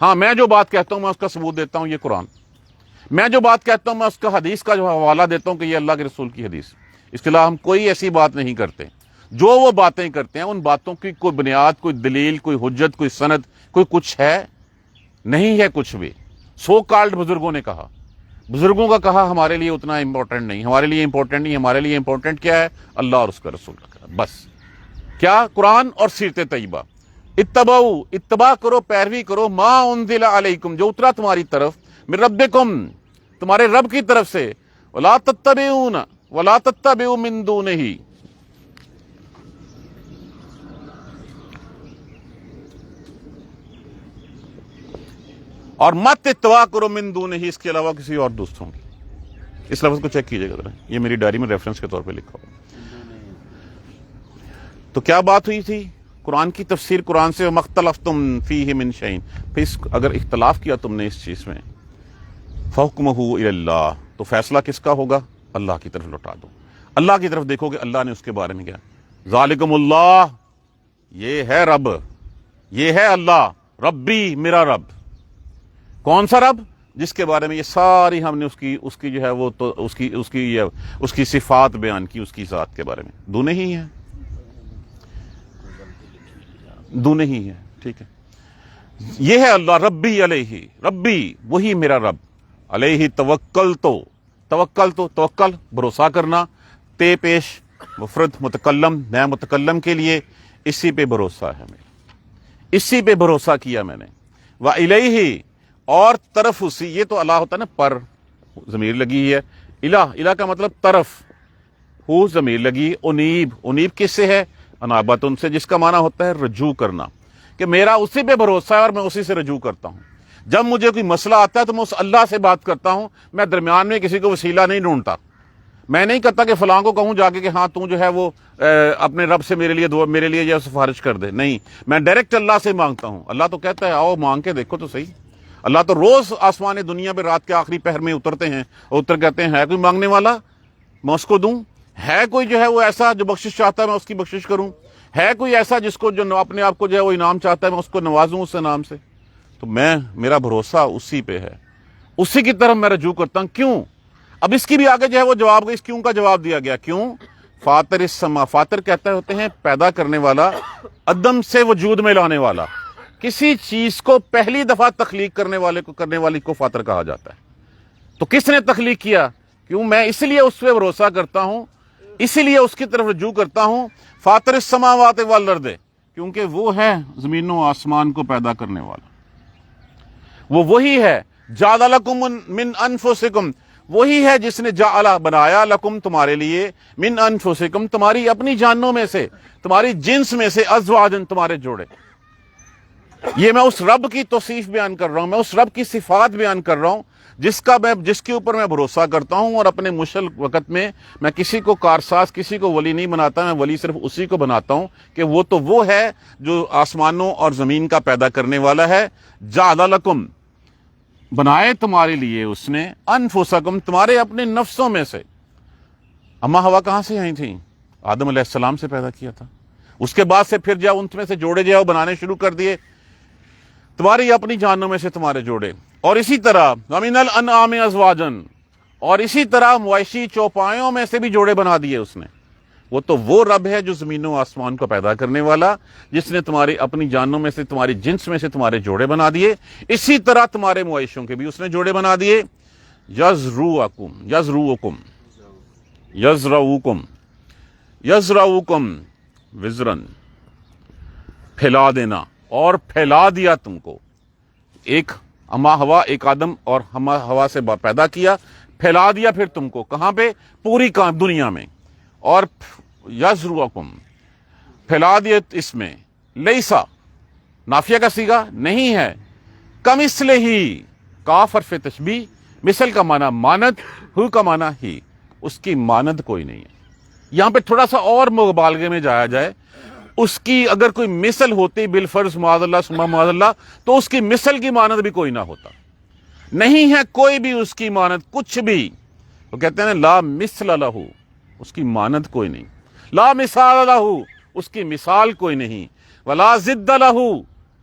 ہاں میں جو بات کہتا ہوں میں اس کا ثبوت دیتا ہوں، یہ قرآن، میں جو بات کہتا ہوں میں اس کا حدیث کا جو حوالہ دیتا ہوں کہ یہ اللہ کے رسول کی حدیث، اس کے علاوہ ہم کوئی ایسی بات نہیں کرتے۔ جو وہ باتیں کرتے ہیں ان باتوں کی کوئی بنیاد، کوئی دلیل، کوئی حجت، کوئی سند، کوئی کچھ ہے نہیں ہے کچھ بھی۔ سو کالڈ بزرگوں نے کہا، بزرگوں کا کہا ہمارے لیے اتنا امپورٹنٹ نہیں، ہمارے لیے امپورٹنٹ نہیں، ہمارے لیے امپورٹنٹ کیا ہے؟ اللہ اور اس کا رسول کا کہا، بس۔ کیا؟ قرآن اور سیرت طیبہ۔ اتباع کرو، پیروی کرو، ما انزل علیکم، جو اترا تمہاری طرف، من ربکم، تمہارے رب کی طرف سے، ولا تتبعوا من دونہ، اور مت اتباع کرو من دونہ، اس کے علاوہ کسی اور دوستوں کی۔ اس لفظ کو چیک کیجئے گا ذرا، یہ میری ڈائری میں ریفرنس کے طور پہ لکھا ہوا۔ تو کیا بات ہوئی تھی؟ قرآن کی تفسیر قرآن سے، مختلفتم فیہ من شیء، پھر اگر اختلاف کیا تم نے اس چیز میں، فحکمہ الی اللہ، تو فیصلہ کس کا ہوگا؟ اللہ کی طرف لوٹا دو، اللہ کی طرف دیکھو کہ اللہ نے اس کے بارے میں کیا۔ ذالکم اللہ، یہ ہے رب، یہ ہے اللہ، ربی، میرا رب۔ کون سا رب؟ جس کے بارے میں یہ ساری ہم نے اس کی جو ہے وہ تو اس کی صفات بیان کی، اس کی ذات کے بارے میں، دونوں ہی ہیں، دونوں ہی ہیں، ٹھیک ہے۔ یہ ہے اللہ، ربی علیہ، ربی وہی میرا رب، علیہ توکل بھروسہ کرنا، تے پیش مفرد متکلم، میں متکلم کے لیے، اسی پہ بھروسہ ہے میرا، اسی پہ بھروسہ کیا میں نے۔ وَإِلَيْهِ، اور طرف اسی، یہ تو اللہ ہوتا ہے نا، پر ضمیر لگی ہے، الہ کا مطلب طرف، ہو ضمیر لگی، انیب کس سے ہے؟ انابت، ان سے، جس کا معنی ہوتا ہے رجوع کرنا، کہ میرا اسی پہ بھروسہ ہے اور میں اسی سے رجوع کرتا ہوں۔ جب مجھے کوئی مسئلہ آتا ہے تو میں اس اللہ سے بات کرتا ہوں، میں درمیان میں کسی کو وسیلہ نہیں ڈھونڈتا، میں نہیں کہتا کہ فلاں کو کہوں جا کے کہ ہاں تو جو ہے وہ اپنے رب سے میرے لیے دعا، میرے لیے یہ سفارش کر دے، نہیں، میں ڈائریکٹ اللہ سے مانگتا ہوں۔ اللہ تو کہتا ہے آؤ مانگ کے دیکھو تو صحیح۔ اللہ تو روز آسمان دنیا پہ رات کے آخری پہر میں اترتے ہیں اور اتر کہتے ہیں ہے کوئی مانگنے والا میں اس کو دوں، ہے کوئی جو ہے وہ ایسا جو بخشش چاہتا ہے میں اس کی بخشش کروں، ہے کوئی ایسا جس کو جو اپنے آپ کو جو ہے وہ انعام چاہتا ہے میں اس کو نوازوں اس انعام سے۔ تو میرا بھروسہ اسی پہ ہے، اسی کی طرف میں رجوع کرتا ہوں۔ کیوں؟ اب اس کی بھی آگے جو ہے وہ جواب، اس کیوں کا جواب دیا گیا۔ کیوں؟ فاطر السما، فاطر کہتے ہوتے ہیں پیدا کرنے والا، عدم سے وجود میں لانے والا، کسی چیز کو پہلی دفعہ تخلیق کرنے والی کو فاطر کہا جاتا ہے۔ تو کس نے تخلیق کیا؟ کیوں؟ میں اس لیے اس پہ بھروسہ کرتا ہوں، اسی لیے اس کی طرف رجوع کرتا ہوں۔ فاطر السماوات والارض، کیونکہ وہ ہے زمین و آسمان کو پیدا کرنے والا، وہ وہی ہے۔ جعل لکم من انفسکم، وہی ہے جس نے جعل بنایا لکم تمہارے لیے، من انفسکم تمہاری اپنی جانوں میں سے، تمہاری جنس میں سے، ازواجن تمہارے جوڑے۔ یہ میں اس رب کی توصیف بیان کر رہا ہوں، میں اس رب کی صفات بیان کر رہا ہوں جس کے اوپر میں بھروسہ کرتا ہوں، اور اپنے مشکل وقت میں کسی کو کارساز، کسی کو ولی نہیں بناتا، میں ولی صرف اسی کو بناتا ہوں کہ وہ تو وہ ہے جو آسمانوں اور زمین کا پیدا کرنے والا ہے۔ جعل لکم، بنائے تمہارے لیے اس نے، انفسکم تمہارے اپنے نفسوں میں سے۔ اما ہوا کہاں سے آئی تھیں؟ آدم علیہ السلام سے پیدا کیا تھا، اس کے بعد سے پھر جاؤ ان میں سے جوڑے جاؤ بنانے شروع کر دیے، تمہاری اپنی جانوں میں سے تمہارے جوڑے۔ اور اسی طرح وَمِنَ الْأَنْعَامِ أَزْوَاجًا، اور اسی طرح مویشی چوپایوں میں سے بھی جوڑے بنا دیے اس نے۔ وہ تو وہ رب ہے جو زمین و آسمان کو پیدا کرنے والا، جس نے تمہاری اپنی جانوں میں سے، تمہاری جنس میں سے تمہارے جوڑے بنا دیے، اسی طرح تمہارے مویشوں کے بھی اس نے جوڑے بنا دیے۔ یزرعوکم وزرن، پھیلا دینا، اور پھیلا دیا تم کو۔ ایک اما ہوا، ایک آدم اور ہما ہوا سے پیدا کیا، پھیلا دیا پھر تم کو، کہاں پہ؟ پوری دنیا میں۔ اور یزرعکم، پھیلا دیا اس میں، لیسا نافیہ کا صیغہ نہیں ہے، کمثلہ ہی، کاف حرف تشبیہ، مثل کا معنی مانند، ہو کا معنی ہی، اس کی مانند کوئی نہیں ہے۔ یہاں پہ تھوڑا سا اور مبالغے میں جایا جائے، اس کی اگر کوئی مثل ہوتی بالفرض معاذ اللہ ثم معاذ اللہ، تو اس کی مثل کی مانند بھی کوئی نہ ہوتا، نہیں ہے کوئی بھی اس کی مانند، کچھ بھی۔ وہ کہتے ہیں لا مثل لہ، اس کی مانند کوئی نہیں، لا مثال لہ، اس کی مثال کوئی نہیں، ولا ضد لہ،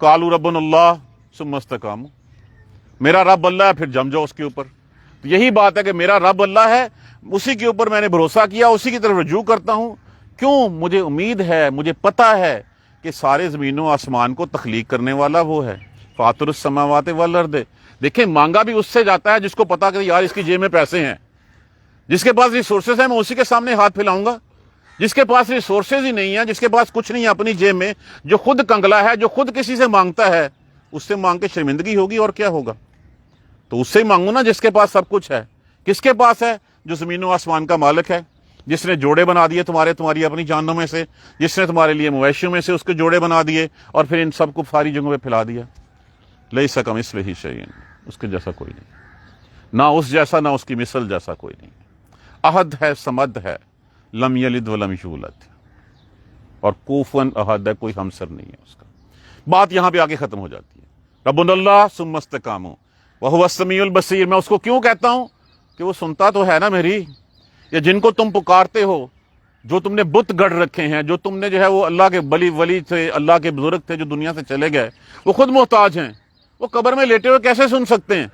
قالوا ربنا اللہ ثم استقاموا، میرا رب اللہ ہے، پھر جم جاؤ اس کے اوپر۔ تو یہی بات ہے کہ میرا رب اللہ ہے، اسی کے اوپر میں نے بھروسہ کیا، اسی کی طرف رجوع کرتا ہوں۔ کیوں؟ مجھے امید ہے، مجھے پتہ ہے کہ سارے زمین و آسمان کو تخلیق کرنے والا وہ ہے، فاطر السماوات والارض۔ دیکھیں مانگا بھی اس سے جاتا ہے جس کو پتا کہ یار اس کی جیب میں پیسے ہیں، جس کے پاس ریسورسز ہیں میں اسی کے سامنے ہاتھ پھیلاؤں گا۔ جس کے پاس ریسورسز ہی نہیں ہیں، جس کے پاس کچھ نہیں ہے اپنی جیب میں، جو خود کنگلا ہے، جو خود کسی سے مانگتا ہے، اس سے مانگ کے شرمندگی ہوگی اور کیا ہوگا؟ تو اس سے ہی مانگو نا جس کے پاس سب کچھ ہے۔ کس کے پاس ہے؟ جو زمین و آسمان کا مالک ہے، جس نے جوڑے بنا دیے تمہاری اپنی جانوں میں سے، جس نے تمہارے لیے مویشیوں میں سے اس کے جوڑے بنا دیے اور پھر ان سب کو ساری جگہوں پہ پھیلا دیا۔ لیس کمثلہ شیء، اس کے جیسا کوئی نہیں، نہ اس جیسا نہ اس کی مثل جیسا کوئی نہیں۔ احد ہے، صمد ہے، لم یلد ولم یولد، اور کوفواً احد ہے، کوئی ہمسر نہیں ہے اس کا۔ بات یہاں پہ آگے ختم ہو جاتی ہے۔ ربنا اللہ ثم استقاموا وہو السمیع البصیر۔ میں اس کو کیوں کہتا ہوں کہ وہ سنتا تو ہے نا میری۔ یا جن کو تم پکارتے ہو، جو تم نے بت گڑھ رکھے ہیں، جو تم نے جو ہے وہ اللہ کے ولی تھے، اللہ کے بزرگ تھے جو دنیا سے چلے گئے، وہ خود محتاج ہیں، وہ قبر میں لیٹے ہوئے کیسے سن سکتے ہیں؟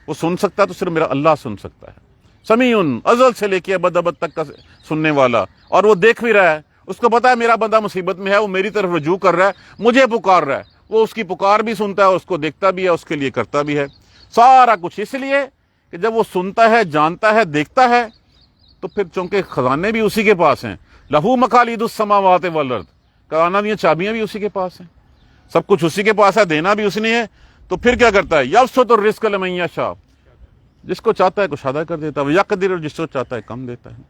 وہ سن سکتا تو صرف میرا اللہ سن سکتا ہے۔ سمیع، ازل سے لے کے ابد تک کا سننے والا، اور وہ دیکھ بھی رہا ہے، اس کو پتا ہے میرا بندہ مصیبت میں ہے، وہ میری طرف رجوع کر رہا ہے، مجھے پکار رہا ہے، وہ اس کی پکار بھی سنتا ہے، اس کو دیکھتا بھی ہے، اس کے لیے کرتا بھی ہے سارا کچھ۔ اس لیے کہ جب وہ سنتا ہے، جانتا ہے، دیکھتا ہے، تو پھر چونکہ خزانے بھی اسی کے پاس ہیں، لہو مقالید السماوات والارض، کائنات کی چابیاں بھی اسی کے پاس ہیں، سب کچھ اسی کے پاس ہے، دینا بھی اس نے ہے، تو پھر کیا کرتا ہے؟ یبسط الرزق لمن یشاء، جس کو چاہتا ہے کچھ زیادہ کر دیتا ہے، ویقدر، اور جس کو چاہتا ہے کم دیتا ہے۔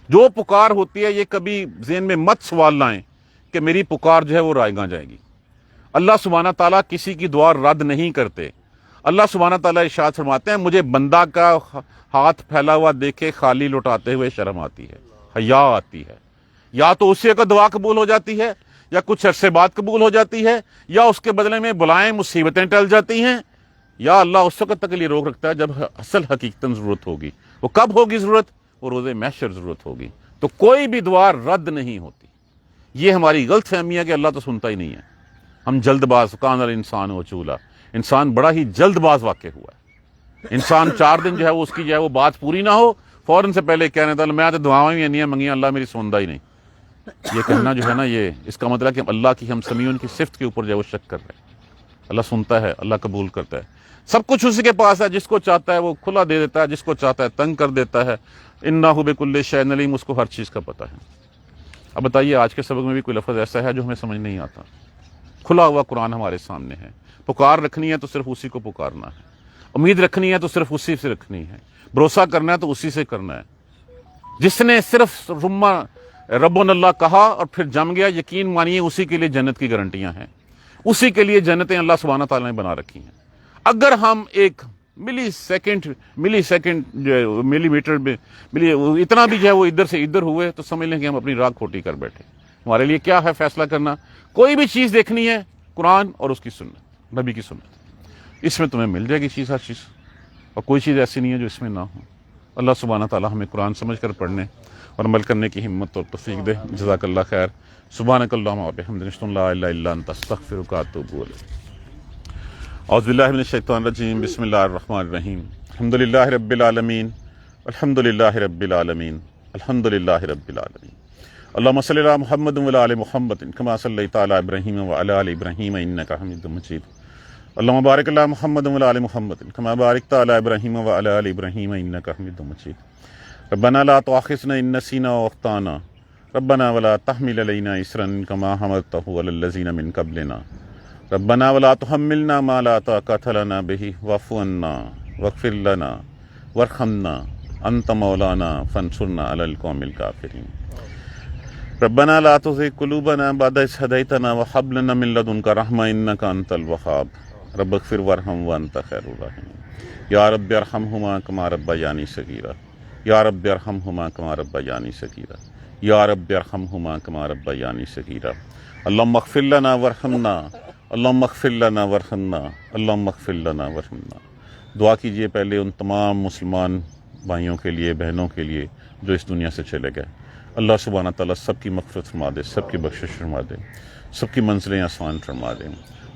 جو پکار ہوتی ہے، یہ کبھی ذہن میں مت سوال لائیں کہ میری پکار جو ہے وہ رائے گاں جائے گی۔ اللہ سبحانہ تعالیٰ کسی کی دعا رد نہیں کرتے۔ اللہ سبحانہ تعالیٰ ارشاد فرماتے ہیں مجھے بندہ کا ہاتھ پھیلا ہوا دیکھے خالی لوٹاتے ہوئے شرم آتی ہے، حیا آتی ہے۔ یا تو اسی کا دعا قبول ہو جاتی ہے، یا کچھ عرصے بعد قبول ہو جاتی ہے، یا اس کے بدلے میں بلائیں مصیبتیں ٹل جاتی ہیں، یا اللہ اس وقت تک کے لیے روک رکھتا ہے جب اصل حقیقتاً ضرورت ہوگی۔ وہ کب ہوگی ضرورت؟ وہ روز محشر ضرورت ہوگی۔ تو کوئی بھی دعا رد نہیں ہوتی۔ یہ ہماری غلط فہمی ہے کہ اللہ تو سنتا ہی نہیں ہے۔ ہم جلد باز، کان الانسان وچولا، انسان بڑا ہی جلد باز واقع ہوا ہے۔ انسان 4 دن جو ہے وہ اس کی جو ہے وہ بات پوری نہ ہو، فوراً سے پہلے کہنے تھا میں تو دعاؤں ہی نہیں منگی، اللہ میری سنتا ہی نہیں۔ یہ کہنا جو ہے نا، یہ اس کا مطلب کہ اللہ کی ہم سمیعون کی صفت کے اوپر جو ہے وہ شک کر رہے ہیں۔ اللہ سنتا ہے، اللہ قبول کرتا ہے، سب کچھ اسی کے پاس ہے، جس کو چاہتا ہے وہ کھلا دے دیتا ہے، جس کو چاہتا ہے تنگ کر دیتا ہے۔ انہ بکل شیء علیم، اس کو ہر چیز کا پتہ ہے۔ اب بتائیے آج کے سبق میں بھی کوئی لفظ ایسا ہے جو ہمیں سمجھ نہیں آتا؟ کھلا ہوا قرآن ہمارے سامنے ہے۔ پکار رکھنی ہے تو صرف اسی کو پکارنا ہے، امید رکھنی ہے تو صرف اسی سے رکھنی ہے، بھروسہ کرنا ہے تو اسی سے کرنا ہے۔ جس نے صرف ربنا اللہ کہا اور پھر جم گیا، یقین مانیے اسی کے لیے جنت کی گارنٹیاں ہیں، اسی کے لیے جنتیں اللہ سبحانہ تعالیٰ نے بنا رکھی ہیں۔ اگر ہم ایک ملی میٹر میں اتنا بھی جو ہے وہ ادھر سے ادھر ہوئے تو سمجھ لیں کہ ہم اپنی راہ کھوٹی کر بیٹھے۔ ہمارے لیے کیا ہے فیصلہ کرنا؟ کوئی بھی چیز دیکھنی ہے، قرآن اور اس کی سنت، نبی کی سنت، اس میں تمہیں مل جائے گی چیز، ہر چیز، اور کوئی چیز ایسی نہیں ہے جو اس میں نہ ہو۔ اللہ سبحانہ تعالیٰ ہمیں قرآن سمجھ کر پڑھنے اور عمل کرنے کی ہمت اور توفیق دے۔ جزاک اللہ خیر۔ سبحانک اللہم و بحمدک، اشہد ان لا الہ الا انت، استغفرک و اتوب الیک۔ اعوذ باللہ من الشیطان الرجیم، بسم اللہ الرحمن الرحیم۔ الحمدللہ رب العالمین، الحمدللہ رب العالمین، الحمدللہ رب العالمین۔ اللہم صلی علی محمد وعلی آل محمد کما صلیت علی ابراہیم وعلی آل ابراہیم انک حمید مجید۔ اللہم بارک علی محمد وعلی آل محمد کما بارکت علی ابراہیم وعلی آل ابراہیم انک حمید مجید۔ ربنا لا تؤاخذنا ان نسینا واخطانا، ربنا ولا تحمل علینا اصرا کما حملتہ علی الذین من قبلنا، ربنا ولا تحملنا ما لا طاقة لنا به واعف عنا واغفر لنا وارحمنا انت مولانا فانصرنا على القوم الكافرين۔ ربنا لا تزغ قلوبنا بعد إذ هديتنا وهب لنا من لدنك رحمة إنك أنت الوهاب، رب اغفر وارحم وأنت خير الراحمين۔ يا رب ارحمهما كما ربياني صغيرا، يا رب ارحمهما كما ربياني صغيرا، يا رب ارحمهما كما ربياني صغيرا۔ اللهم اغفر لنا وارحمنا، اللهم اغفر لنا وارحمنا، اللهم اغفر لنا وارحمنا۔ دعا کیجئے پہلے ان تمام مسلمان بھائیوں کے لیے، بہنوں کے لیے جو اس دنیا سے چلے گئے۔ اللہ سبحانہ تعالیٰ سب کی مغفرت فرما دے، سب کی بخشش فرما دے، سب کی منزلیں آسان فرما دے۔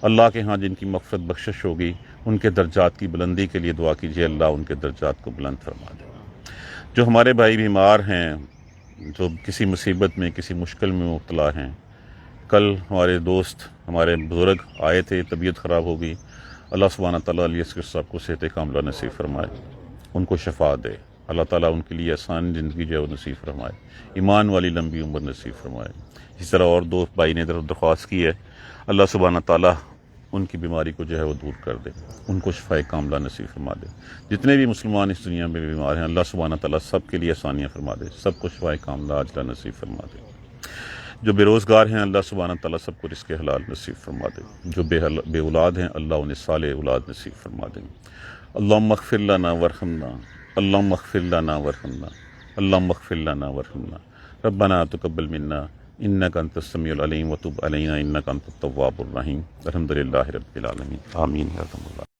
اللہ کے ہاں جن کی مغفرت بخشش ہوگی ان کے درجات کی بلندی کے لیے دعا کیجیے، اللہ ان کے درجات کو بلند فرما دے۔ جو ہمارے بھائی بیمار ہیں، جو کسی مصیبت میں کسی مشکل میں مبتلا ہیں، کل ہمارے دوست ہمارے بزرگ آئے تھے، طبیعت خراب ہو گئی، اللہ سبحانہ تعالیٰ علیہ اصغر صاحب کو صحت کاملہ نصیب فرمائے، ان کو شفا دے، اللہ تعالیٰ ان کے لیے آسان زندگی جو ہے وہ نصیب فرمائے، ایمان والی لمبی عمر نصیب فرمائے۔ اس طرح اور دوست بھائی نے درخواست کی ہے، اللہ سبحانہ تعالیٰ ان کی بیماری کو جو ہے وہ دور کر دے، ان کو شفاء کاملہ نصیب فرما دے۔ جتنے بھی مسلمان اس دنیا میں بیمار ہیں، اللہ سبحانہ تعالیٰ سب کے لیے آسانیاں فرما دے، سب کو شفاء کاملہ عاجلہ نصیب فرما دے۔ جو بے روزگار ہیں، اللہ سبحانہ تعالیٰ سب کو رزق حلال نصیب فرما دے۔ جو بے اولاد ہیں، اللہ انہیں صالح اولاد نصیب فرما دے۔ اللہم اغفر لنا ورحمنا، اللہم اغفر لنا ورحمنا، اللہم اغفر لنا ورحمنا، ربنا تقبل منا انک انت السمیع العلیم وتب علینا انک انت التواب الرحیم۔ الحمدللہ رب العالمین، آمین یا رب اللہ۔